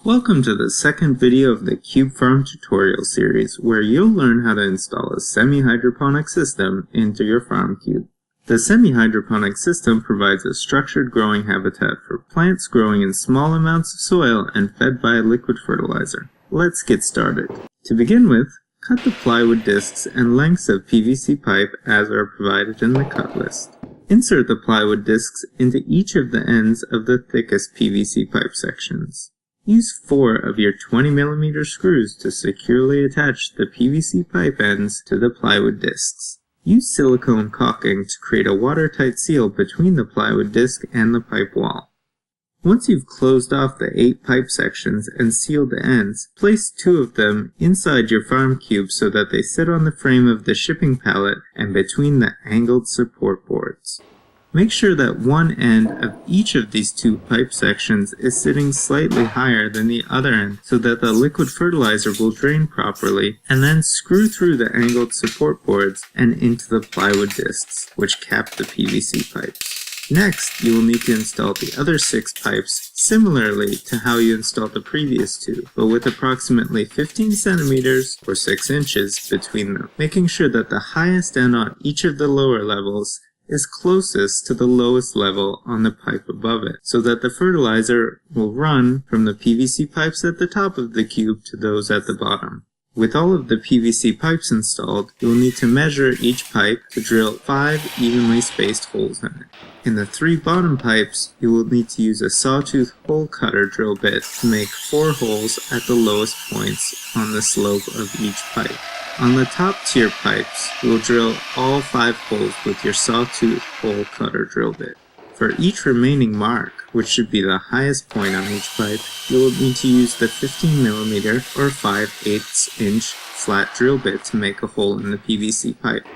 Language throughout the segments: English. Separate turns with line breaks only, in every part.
Welcome to the second video of the CubeFarm tutorial series, where you'll learn how to install a semi-hydroponic system into your farm cube. The semi-hydroponic system provides a structured growing habitat for plants growing in small amounts of soil and fed by a liquid fertilizer. Let's get started. To begin with, cut the plywood discs and lengths of PVC pipe as are provided in the cut list. Insert the plywood discs into each of the ends of the thickest PVC pipe sections. Use 4 of your 20mm screws to securely attach the PVC pipe ends to the plywood discs. Use silicone caulking to create a watertight seal between the plywood disc and the pipe wall. Once you've closed off the 8 pipe sections and sealed the ends, place 2 of them inside your farm cube so that they sit on the frame of the shipping pallet and between the angled support boards. Make sure that one end of each of these 2 pipe sections is sitting slightly higher than the other end so that the liquid fertilizer will drain properly, and then screw through the angled support boards and into the plywood discs, which cap the PVC pipes. Next, you will need to install the other 6 pipes similarly to how you installed the previous 2, but with approximately 15 centimeters or 6 inches between them, making sure that the highest end on each of the lower levels is closest to the lowest level on the pipe above it, so that the fertilizer will run from the PVC pipes at the top of the cube to those at the bottom. With all of the PVC pipes installed, you will need to measure each pipe to drill 5 evenly spaced holes in it. In the 3 bottom pipes, you will need to use a sawtooth hole cutter drill bit to make 4 holes at the lowest points on the slope of each pipe. On the top tier pipes, you will drill all 5 holes with your sawtooth hole cutter drill bit. For each remaining mark, which should be the highest point on each pipe, you will need to use the 15mm or 5/8 inch flat drill bit to make a hole in the PVC pipe.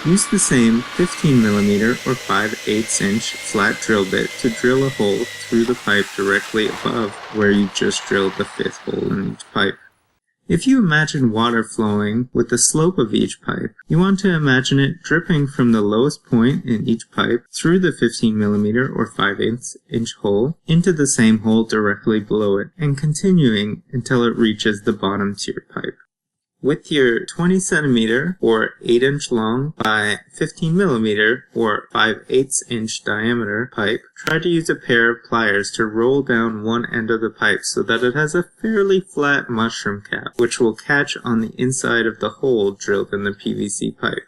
Use the same 15mm or 5/8 inch flat drill bit to drill a hole through the pipe directly above where you just drilled the 5th hole in each pipe. If you imagine water flowing with the slope of each pipe, you want to imagine it dripping from the lowest point in each pipe through the 15mm or 5/8 inch hole into the same hole directly below it, and continuing until it reaches the bottom tier pipe. With your 20cm or 8 inch long by 15mm or 5/8 inch diameter pipe, try to use a pair of pliers to roll down one end of the pipe so that it has a fairly flat mushroom cap, which will catch on the inside of the hole drilled in the PVC pipe.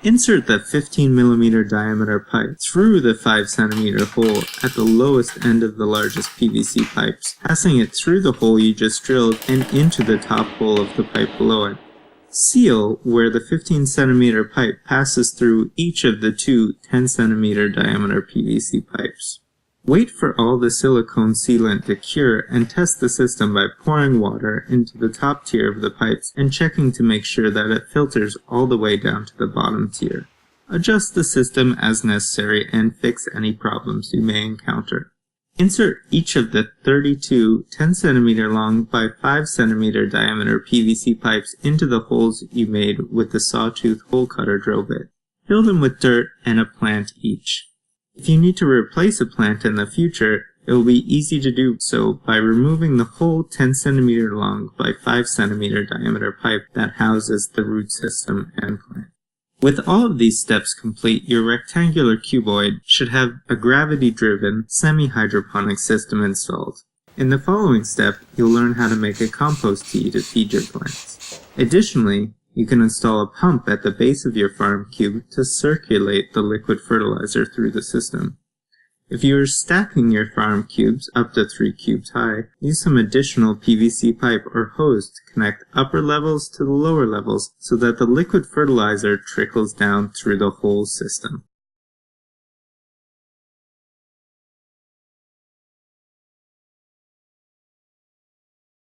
Insert the 15mm diameter pipe through the 5cm hole at the lowest end of the largest PVC pipes, passing it through the hole you just drilled and into the top hole of the pipe below it. Seal where the 15cm pipe passes through each of the 2 10cm diameter PVC pipes. Wait for all the silicone sealant to cure and test the system by pouring water into the top tier of the pipes and checking to make sure that it filters all the way down to the bottom tier. Adjust the system as necessary and fix any problems you may encounter. Insert each of the 32 10cm long by 5cm diameter PVC pipes into the holes you made with the sawtooth hole cutter drill bit. Fill them with dirt and a plant each. If you need to replace a plant in the future, it will be easy to do so by removing the whole 10cm long by 5cm diameter pipe that houses the root system and plant. With all of these steps complete, your rectangular cuboid should have a gravity-driven semi-hydroponic system installed. In the following step, you'll learn how to make a compost tea to feed your plants. Additionally, you can install a pump at the base of your farm cube to circulate the liquid fertilizer through the system. If you are stacking your farm cubes up to 3 cubes high, use some additional PVC pipe or hose to connect upper levels to the lower levels so that the liquid fertilizer trickles down through the whole system.